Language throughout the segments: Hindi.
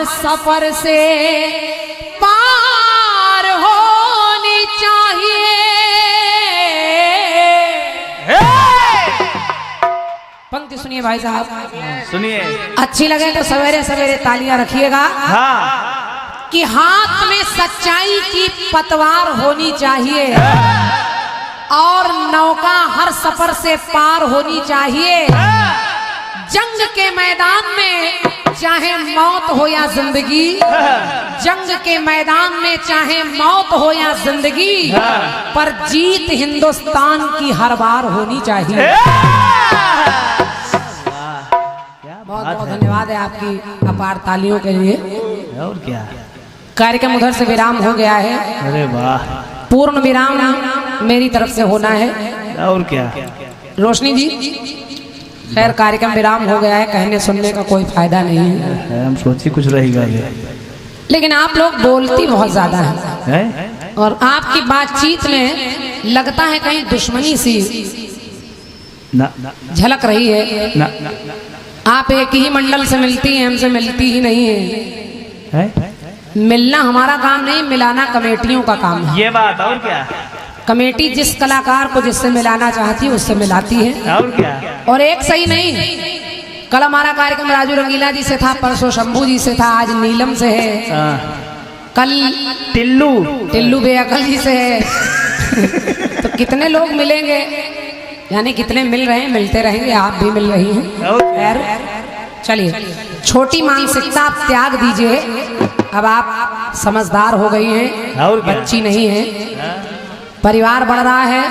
सफर से पार होनी चाहिए। पंक्ति सुनिए भाई साहब, सुनिए। अच्छी लगे तो सवेरे सवेरे तालियां रखिएगा। हाँ। कि हाथ में सच्चाई की पतवार होनी चाहिए और नौका हर सफर से पार होनी चाहिए। जंग के मैदान में चाहे मौत हो या जिंदगी, जंग के मैदान में चाहे मौत हो या जिंदगी, पर जीत हिंदुस्तान की हर बार होनी चाहिए। बहुत बहुत धन्यवाद है आपकी अपार तालियों के लिए। और क्या, कार्यक्रम उधर से विराम हो गया है। अरे वाह, पूर्ण विराम मेरी तरफ से होना है। और क्या रोशनी जी, खैर कार्यक्रम विराम हो गया है, कहने सुनने का कोई फायदा नहीं है। हम सोची कुछ रहेगा, लेकिन आप लोग बोलती बहुत ज्यादा है और आपकी बातचीत में लगता है कहीं दुश्मनी सी ना झलक रही है। ना, आप एक ही मंडल से मिलती हैं, हमसे मिलती ही नहीं है। मिलना हमारा काम नहीं, मिलाना कमेटियों का काम है। ये बात, और क्या, कमेटी जिस कलाकार को जिससे मिलाना चाहती है उससे मिलाती है। और क्या, और एक सही नहीं, कल हमारा कार्यक्रम राजू रंगीला जी से था, परसों शंभू जी से था, आज नीलम से है, कल टिल्लू बेअकल जी से है। तो कितने लोग मिलेंगे, यानी कितने मिल रहे हैं, मिलते रहेंगे, आप भी मिल रही हैं। चलिए, छोटी मानसिकता आप त्याग दीजिए, अब आप समझदार हो गई हैं, बच्ची नहीं है। परिवार बढ़ रहा है,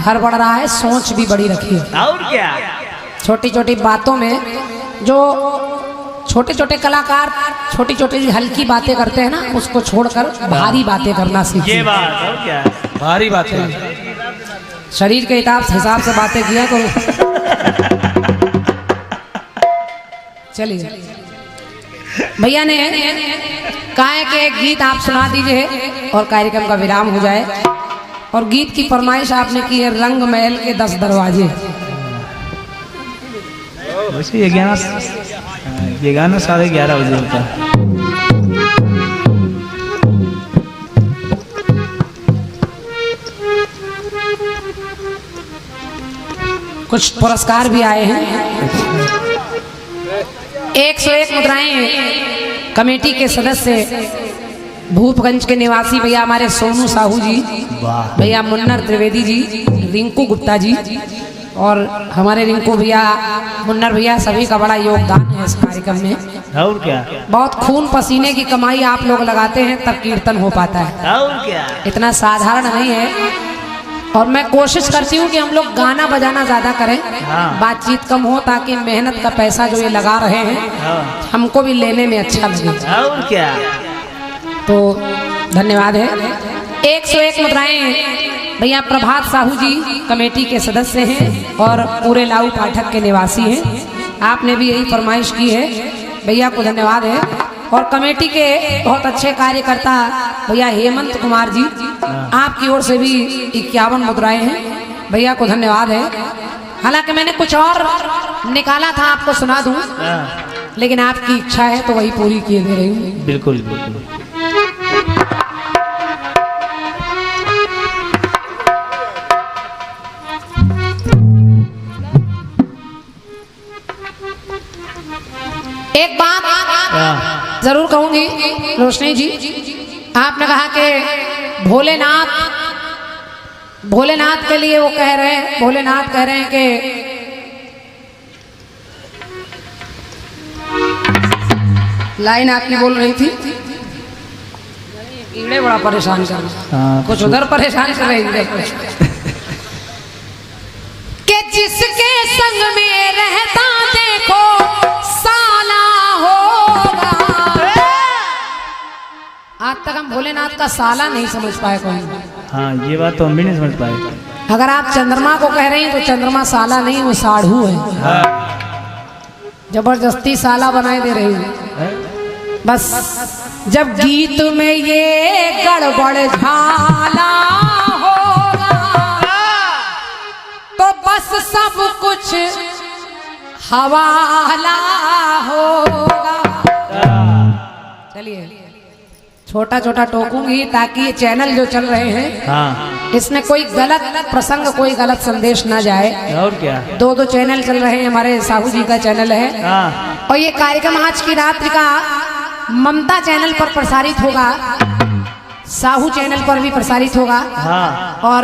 घर बढ़ रहा है, सोच भी बड़ी रखिए। और क्या, छोटी छोटी बातों में जो छोटे छोटे कलाकार छोटी छोटी हल्की बातें करते हैं ना, उसको छोड़कर भारी बातें करना सीखिए। ये बात, और क्या, भारी बातें, शरीर के हिसाब से बातें किया करो। चलिए, भैया ने कहा है कि एक गीत आप सुना दीजिए और कार्यक्रम का विराम हो जाए। और गीत की फरमाइश आपने की है रंग महल के 10 दरवाजे। वैसे ये गाना 11:30 बजे होता है। कुछ पुरस्कार भी आए हैं। 101 मुद्राएं कमेटी के सदस्य भूपगंज के निवासी भैया हमारे सोनू साहू जी, भैया मुन्नर त्रिवेदी जी, रिंकू गुप्ता जी और हमारे रिंकू भैया, मुन्नर भैया, सभी का बड़ा योगदान है इस कार्यक्रम में। और क्या, बहुत खून पसीने की कमाई आप लोग लगाते हैं तब कीर्तन हो पाता है। और क्या, इतना साधारण नहीं है। और मैं कोशिश करती हूँ कि हम लोग गाना बजाना ज्यादा करें, बातचीत कम हो, ताकि मेहनत का पैसा जो ये लगा रहे हैं हमको भी लेने में अच्छा लगे। और क्या, तो धन्यवाद है। 101 मुद्राएं भैया प्रभात साहू जी कमेटी के सदस्य हैं और पूरे लाऊ पाठक के निवासी हैं। आपने भी यही फरमाइश की है, भैया को धन्यवाद है। और कमेटी के बहुत अच्छे कार्यकर्ता भैया हेमंत कुमार जी, आपकी ओर से भी 51 मुद्राएं हैं, भैया को धन्यवाद है। हालांकि मैंने कुछ और निकाला था, आपको सुना दूं, लेकिन आपकी इच्छा है तो वही पूरी किए दे रही हूँ। बिल्कुल बिल्कुल। एक बात जरूर कहूंगी रोशनी जी, आपने कहा कि भोलेनाथ के लिए वो कह रहे हैं, भोलेनाथ कह रहे हैं कि लाइन आपकी बोल रही थी, कीड़े बड़ा परेशान कर रहे, कुछ उधर परेशान कर रहे कि जिसके संग में रहता देखो साला होगा। आज तक हम भोलेनाथ का साला नहीं समझ पाए कोई। हाँ, ये बात तो हम भी नहीं समझ पाए। अगर आप चंद्रमा को कह रही हैं तो चंद्रमा साला नहीं, वो साढ़ू है। जबरदस्ती साला बनाए दे रही है। बस जब गीत में ये गड़बड़ झाला होगा तो बस सब कुछ हवाला होगा। चलिए छोटा छोटा टोकूंगी ताकि ये चैनल जो चल रहे हैं हाँ इसमें कोई गलत प्रसंग कोई गलत संदेश ना जाए। और क्या। दो चैनल चल रहे हैं, हमारे साहू जी का चैनल है हाँ और ये कार्यक्रम आज की रात्रि का ममता चैनल पर प्रसारित होगा, साहू चैनल पर भी प्रसारित होगा। हाँ और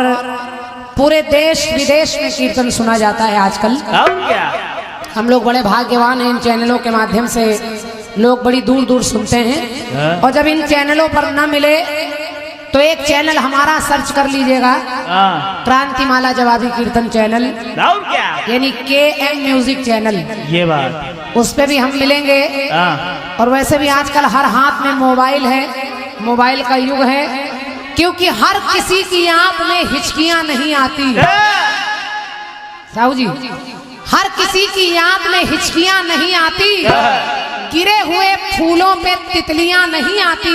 पूरे देश विदेश में कीर्तन सुना जाता है आजकल। और क्या। हम लोग बड़े भाग्यवान हैं, इन चैनलों के माध्यम से लोग बड़ी दूर दूर सुनते हैं। और जब इन चैनलों पर न मिले तो एक चैनल हमारा सर्च कर लीजिएगा, क्रांतिमाला जवाबी कीर्तन चैनल, और क्या। यानी KM म्यूजिक चैनल, ये बात उस पे भी हम मिलेंगे। और वैसे भी आजकल हर हाथ में मोबाइल है, मोबाइल का युग है, क्योंकि हर किसी की आंख में हिचकियां नहीं आती। साहू जी, हर किसी की आंख में हिचकियां नहीं आती, गिरे हुए फूलों पे तितलियां नहीं आती।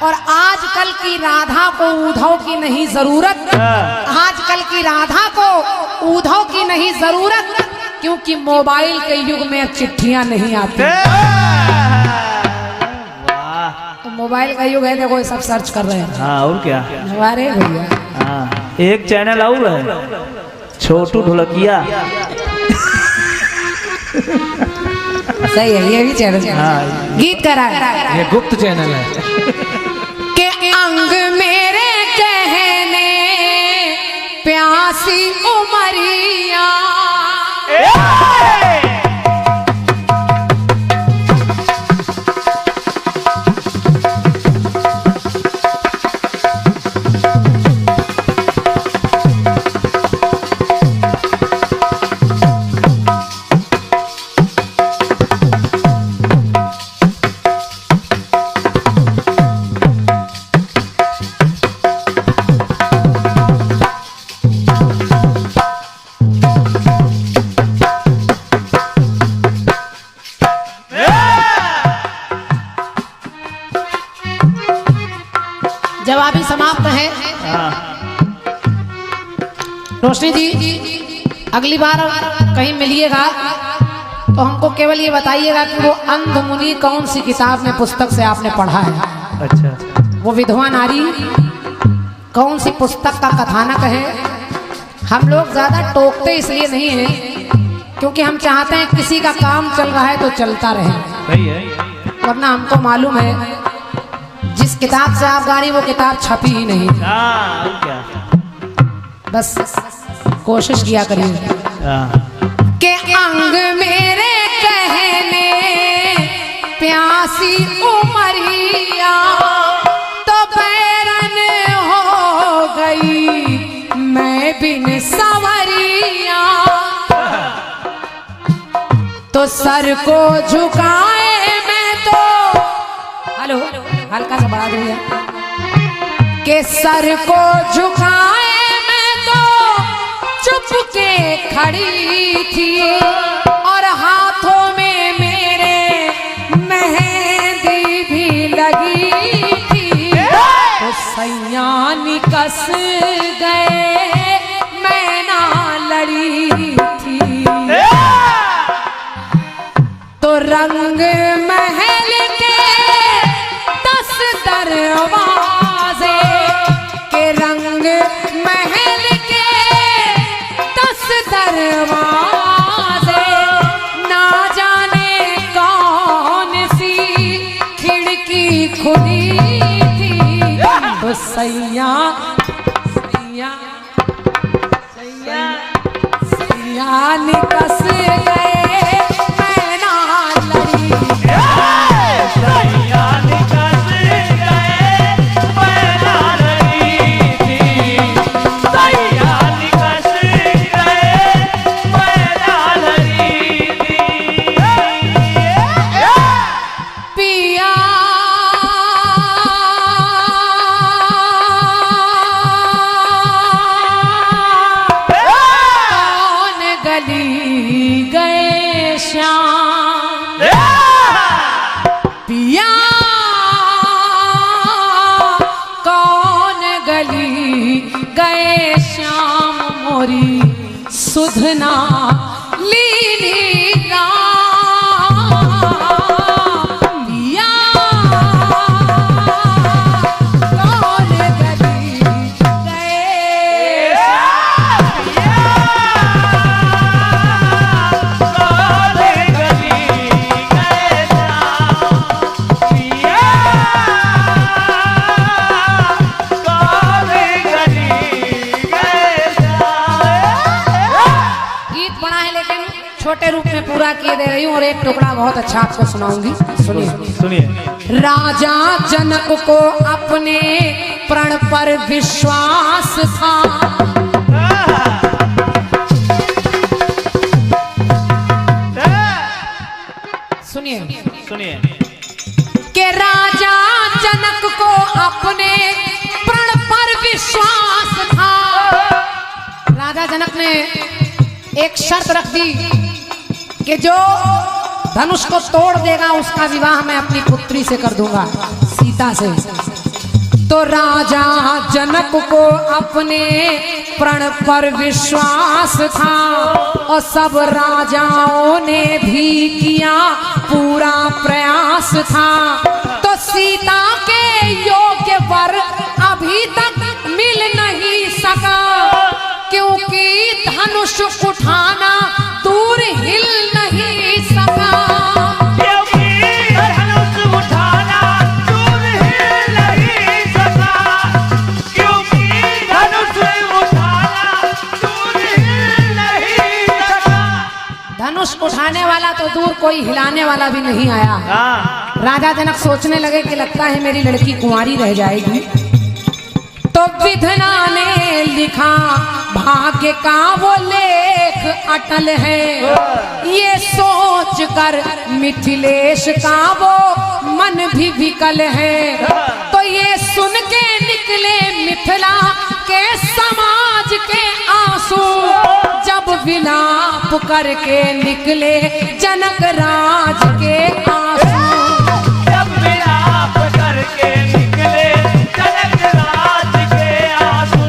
और आजकल की राधा को उद्धव की नहीं जरूरत, आजकल की राधा को उद्धव की नहीं जरूरत, क्योंकि मोबाइल के युग में चिट्ठियां नहीं आती। तो मोबाइल का युग है, देखो सब सर्च कर रहे हैं। हाँ और क्या। हमारे भैया हाँ एक चैनल और है, छोटू ढोलकिया। सही है, ये भी चैनल। हाँ गीत करा ये गुप्त चैनल है। के अंग मेरे कहने प्यासी उमरिया, जवाबी समाप्त है। रोशनी जी, अगली बार कहीं मिलिएगा तो हमको केवल ये बताइएगा कि वो अंधमुनि कौन सी किताब में पुस्तक से आपने पढ़ा है। अच्छा। वो विधवा नारी कौन सी पुस्तक का कथानक है। हम लोग ज्यादा टोकते इसलिए नहीं हैं क्योंकि हम चाहते हैं किसी का काम चल रहा है तो चलता रहे, सही है। वरना हमको मालूम है जिस किताब से आप गाड़ी वो किताब छपी ही नहीं। हाँ और क्या। बस कोशिश किया करिए। के अंग मेरे कहने प्यासी उमरिया, तो बैरन हो गई मैं बिन सवरिया, तो सर को झुकाए मैं तो, हेलो हल्का सा बढ़ा दूंगा, के सर को झुकाए मैं तो चुप के खड़ी थी, और हाथों में मेरे मेहंदी भी लगी थी, तो सैया निकस गए मैं ना लड़ी थी, तो रंग महल के 10 दरवाजे, के रंग महल के 10 दरवाजे, ना जाने कौन सी खिड़की खुली थी, तो सैया सैया सैया सैया निकस गए मैं ना लड़ी। सुधना लीला पिया और एक टुकड़ा बहुत अच्छा आपको सुनाऊंगी, सुनिए। सुनिए। राजा जनक को अपने प्रण पर विश्वास था, सुनिए सुनिए। कि राजा जनक को अपने प्रण पर विश्वास था। राजा जनक ने एक शर्त रख दी कि जो धनुष को तोड़ देगा उसका विवाह मैं अपनी पुत्री से कर दूंगा, सीता से। तो राजा जनक को अपने प्रण पर विश्वास था और सब राजाओं ने भी किया पूरा प्रयास था। तो सीता के योग्य वर अभी तक मिल नहीं सका, क्योंकि धनुष उठाना दूर हिल नहीं सका। धनुष उठाने वाला तो दूर, कोई हिलाने वाला भी नहीं आया। राजा जनक सोचने लगे कि लगता है मेरी लड़की कुंवारी रह जाएगी। तो विधना ने लिखा भाग्य का वो लेख अटल है, ये सोच कर मिथिलेश का वो मन भी विकल है। तो ये सुन के निकले मिथिला के समाज के आंसू, जब विलाप करके निकले जनक राज के आंसू। जब विलाप करके निकले जनक राज के आंसू,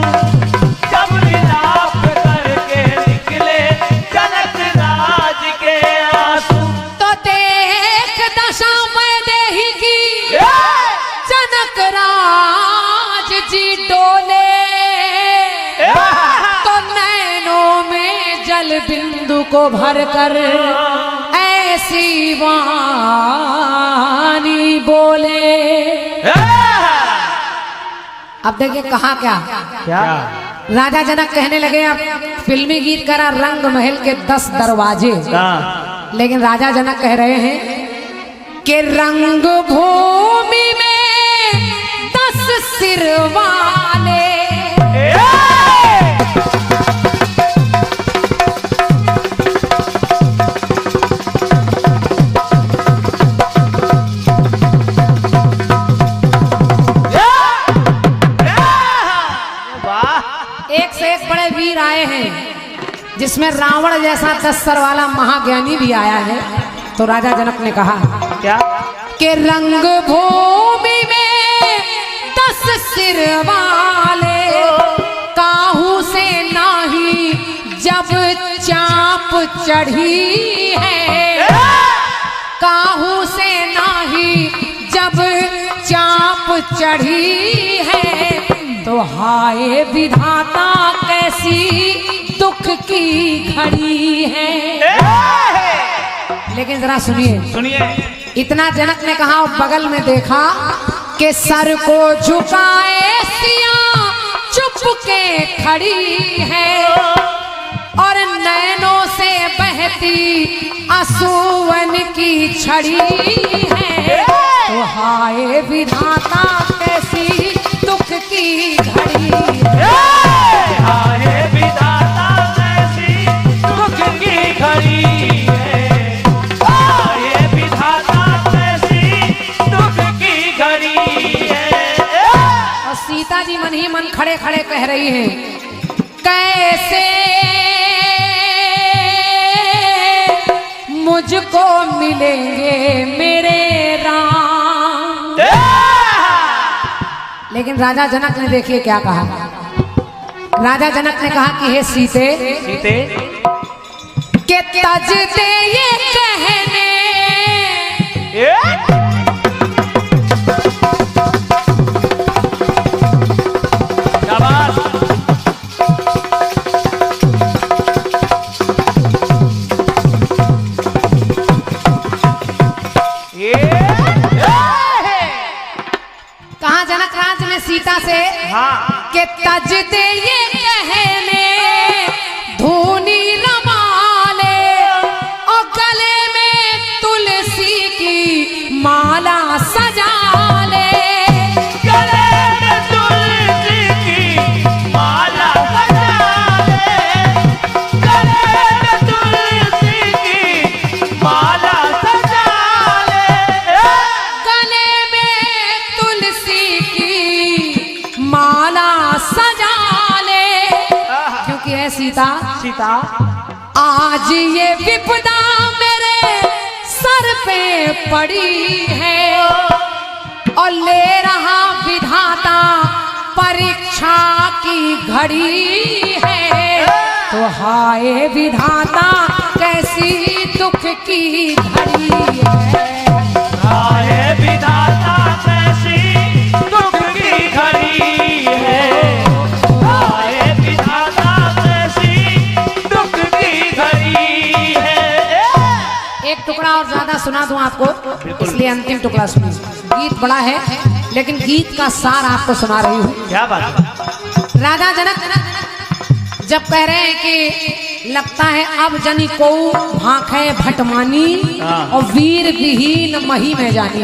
जब विलाप करके निकले जनक राज के आंसू। तो देख दशा वैदेही की, जनक राज जी डोले, तो नैनों में जल बिंदु को भरकर ऐसी वाणी बोले। अब देखिए कहा क्या राजा जनक कहने लगे, अब फिल्मी गीत करा रंग महल के 10 दरवाजे, लेकिन राजा जनक कह रहे हैं कि रंग भूमि में 10 सिर वाले, एक से एक बड़े वीर आए हैं, जिसमें रावण जैसा 10 सर वाला महाज्ञानी भी आया है। तो राजा जनक ने कहा क्या कि रंग भूमि में 10 सिर वाले, काहू से नाही जब चाप चढ़ी है, काहू से नाही जब चाप चढ़ी है। तो हाय विधाता कैसी दुख की घड़ी है। लेकिन जरा सुनिए, इतना जनक ने कहा और बगल में देखा कि सर को झुकाए सिया चुप के खड़ी है, और नैनों से बहती आंसुअन की छड़ी है। तो हाय विधाता कैसी दुख की घड़ी है, हाय विधाता कैसी दुख की घड़ी है, हाय विधाता कैसी दुख की घड़ी है। और सीता जी मन ही मन खड़े खड़े कह रही हैं, कैसे मुझको मिलेंगे मेरे राम। लेकिन राजा जनक ने देखिए क्या कहा। राजा जनक ने कहा कि हे सीते, के तज दे ये कहने, कहा जनक राज ने सीता से के तज दे ये कहने, धूनी रमाले और गले में माला सजा ले। गले में तुलसी की माला सजा ले, गले में तुलसी की माला सजा ले। गले में तुलसी की माला सजा ले, क्योंकि है सीता आज ये विपदा मेरे सर पे पड़ी है और ले रहा विधाता परीक्षा की घड़ी है। तो हाय विधाता कैसी दुख की घड़ी है, हाय विधाता कैसी दुख की घड़ी है, हाय विधाता कैसी दुख की घड़ी है। एक टुकड़ा और ज्यादा सुना दूं आपको, इसलिए अंतिम टुकड़ा सुनिए। गीत बड़ा है लेकिन गीत का सार आपको सुना रही हूँ। क्या बात है? राजा जनक जब कह रहे हैं कि लगता है अब जनी को भांखे भटमानी और वीर विहीन मही में जानी,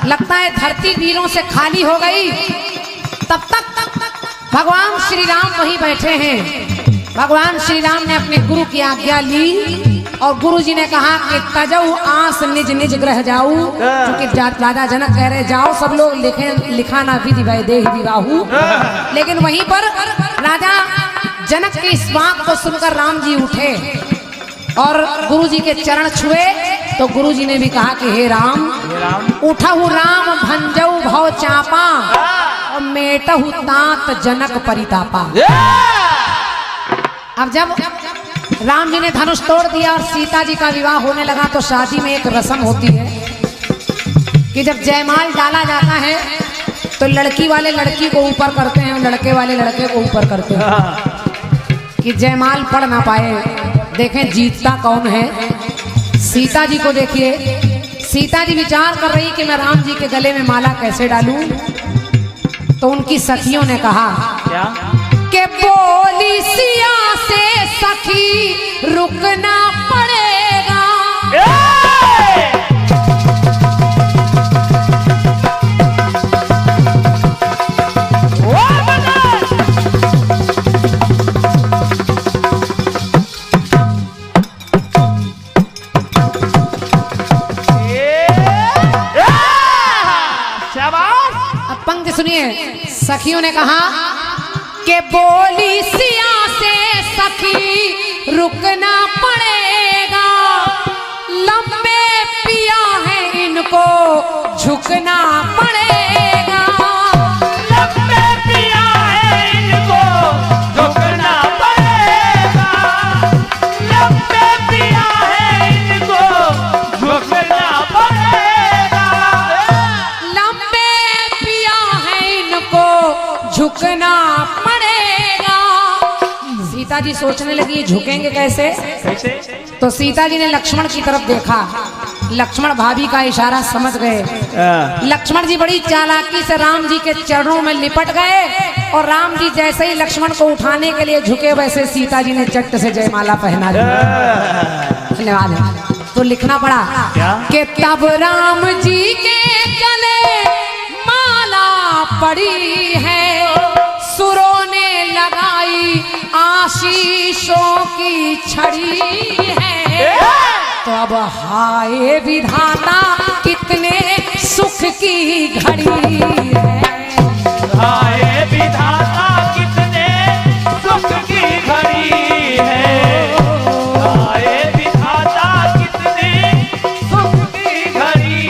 लगता है धरती वीरों से खाली हो गई। तब तक भगवान श्री राम वहीं बैठे हैं। भगवान श्री राम ने अपने गुरु की आज्ञा ली और गुरु जी ने कहा कि तजऊ आस निज निज ग्रह जाऊ, क्योंकि राजा जनक कह रहे जाओ सब लोग लिखाना विधि वैदेही विवाहु। लेकिन वहीं पर राजा जनक की इस बात को सुनकर राम जी उठे और गुरु जी के चरण छुए तो गुरु जी ने भी कहा कि हे राम, उठहु राम भंजऊ भव चापा और मेटहु तात जनक परितापा। अब जब राम जी ने धनुष तोड़ दिया और सीता जी का विवाह होने लगा तो शादी में एक रस्म होती है कि जब जयमाल डाला जाता है तो लड़की वाले लड़की को ऊपर करते हैं, लड़के वाले लड़के को ऊपर करते हैं कि जयमाल पढ़ ना पाए। देखें जीतता कौन है। सीता जी को देखिए, सीता जी विचार कर रही कि मैं राम जी के गले में माला कैसे डालूं। तो उनकी सखियों ने कहा क्या? के बोली सिया से सखी रुकना पड़ेगा। अब पंक्ति सुनिए, सखियों ने कहा के बोली सिया से सखी रुकना पड़ेगा, लंबे पिया है इनको झुकना पड़ेगा। लंबे पिया है इनको झुकना पड़ेगा, लंबे पिया है इनको झुकना पड़ेगा, लंबे पिया है इनको झुकना पड़ेगा। सीता जी सोचने लगी झुकेंगे कैसे। तो सीता जी ने लक्ष्मण की तरफ देखा, लक्ष्मण भाभी का इशारा समझ गए। लक्ष्मण जी बड़ी चालाकी से राम जी के चरणों में लिपट गए और राम जी जैसे ही लक्ष्मण को उठाने के लिए झुके वैसे सीता जी ने चट्ट से जयमाला पहना दी। धन्यवाद है। तो लिखना पड़ा कि तब राम जी के गले माला पड़ी है, सुरों ने लगाई आशीषों की छड़ी है। तो अब हाय विधाता कितने सुख की घड़ी है, हाय विधाता कितने सुख की घड़ी है, हाय विधाता कितने सुख की घड़ी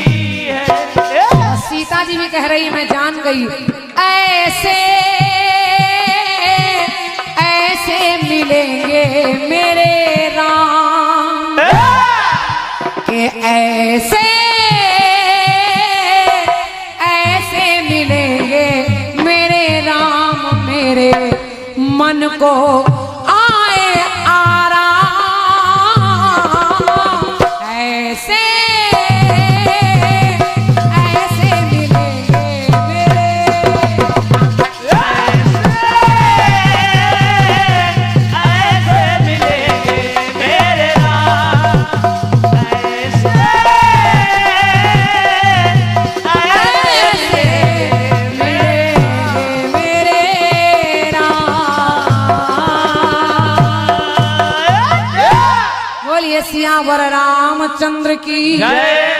है। सीता जी भी कह रही मैं जान गई, ऐसे ऐसे मिलेंगे मेरे राम, के ऐसे ऐसे मिलेंगे मेरे राम, मेरे मन को आए आराम। ऐसे ऐसे मिलेंगे मेरे, ऐसे मिलेंगे मेरे राम, ऐसे बोलिए सियावर रामचंद्र की जय।